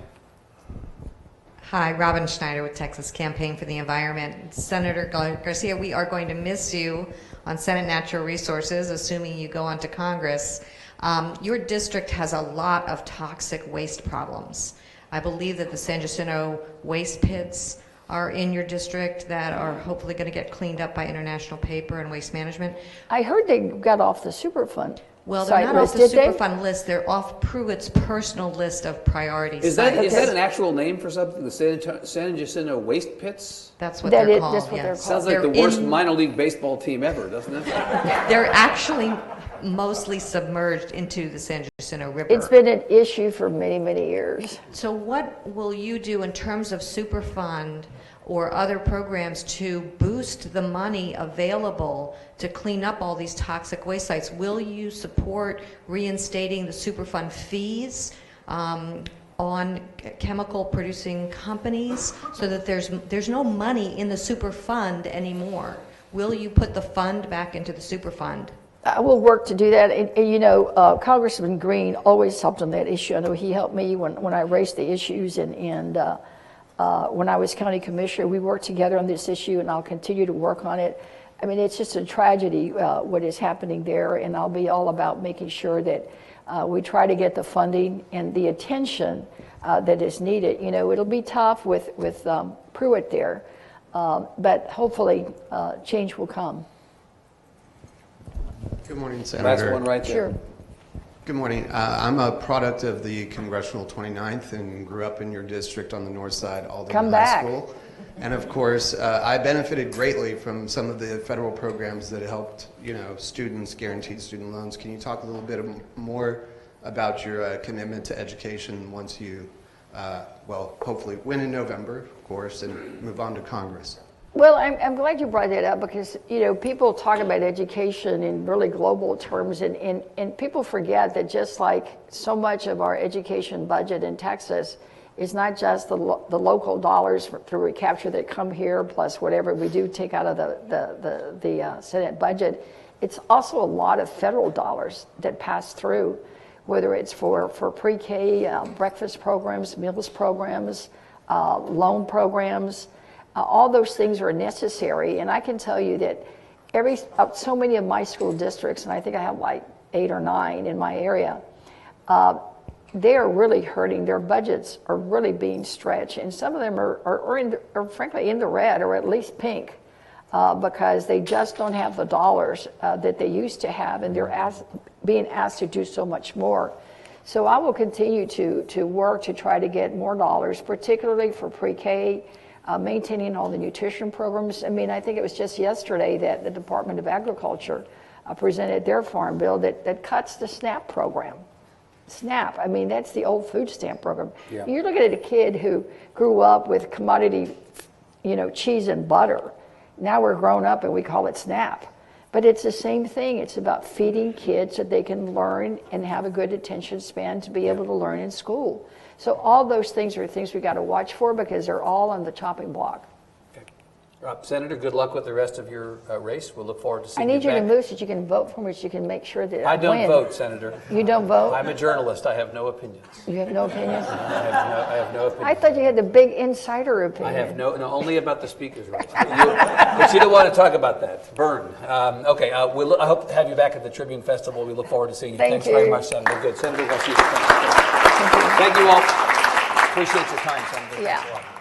Hi, Robin Schneider with Texas Campaign for the Environment. Senator Garcia, we are going to miss you on Senate Natural Resources, assuming you go on to Congress. Your district has a lot of toxic waste problems. I believe that the San Jacinto waste pits are in your district that are hopefully going to get cleaned up by International Paper and Waste Management. I heard they got off the Superfund. Well, they're not off the Superfund list. They're off Pruitt's personal list of priorities. Is that an actual name for something? The San Jacinto Waste Pits? That's what they're called. That's what they're called. Sounds like the worst minor league baseball team ever, doesn't it? They're actually mostly submerged into the San Jacinto River. It's been an issue for many, many years. So what will you do in terms of Superfund or other programs to boost the money available to clean up all these toxic waste sites? Will you support reinstating the Superfund fees on chemical producing companies so that there's no money in the Superfund anymore? Will you put the fund back into the Superfund? I will work to do that. And you know, Congressman Green always helped on that issue. I know he helped me when I raised the issues, and when I was county commissioner, we worked together on this issue, and I'll continue to work on it. I mean, it's just a tragedy what is happening there, and I'll be all about making sure that we try to get the funding and the attention that is needed. You know, it'll be tough with Pruitt there, but hopefully change will come. Good morning, Senator. Last one right there. Sure. Good morning. I'm a product of the Congressional 29th and grew up in your district on the north side, Alden High School. And of course, I benefited greatly from some of the federal programs that helped, you know, students, guaranteed student loans. Can you talk a little bit more about your commitment to education once you, well, hopefully win in November, of course, and move on to Congress? Well, I'm glad you brought that up because, you know, people talk about education in really global terms, and people forget that just like so much of our education budget in Texas is not just the local dollars through recapture that come here, plus whatever we do take out of the Senate budget, it's also a lot of federal dollars that pass through, whether it's for pre-K, breakfast programs, meals programs, loan programs. All those things are necessary, and I can tell you that so many of my school districts, and I think I have like 8 or 9 in my area, they are really hurting. Their budgets are really being stretched, and some of them are frankly in the red or at least pink because they just don't have the dollars that they used to have, and they're being asked to do so much more. So I will continue to work to try to get more dollars, particularly for pre-K, maintaining all the nutrition programs. I mean, I think it was just yesterday that the Department of Agriculture presented their farm bill that cuts the SNAP program. SNAP, I mean, that's the old food stamp program. Yeah. You're looking at a kid who grew up with commodity, you know, cheese and butter. Now we're grown up and we call it SNAP. But it's the same thing. It's about feeding kids so they can learn and have a good attention span to be able to learn in school. So all those things are things we got to watch for because they're all on the chopping block. Okay. Senator, good luck with the rest of your race. We'll look forward to seeing you back. I need you to move so that you can vote for me, so you can make sure that I don't vote, Senator. You don't vote? I'm a journalist. I have no opinions. You have no opinions? I have no opinions. I thought you had the big insider opinion. I have no, only about the speaker's race. But you don't want to talk about that. Burn. Okay, I hope to have you back at the Tribune Festival. We look forward to seeing you. Thanks very much, Senator. Good. Senator Garcia. Thank you all. Appreciate your time, Senator. Yeah.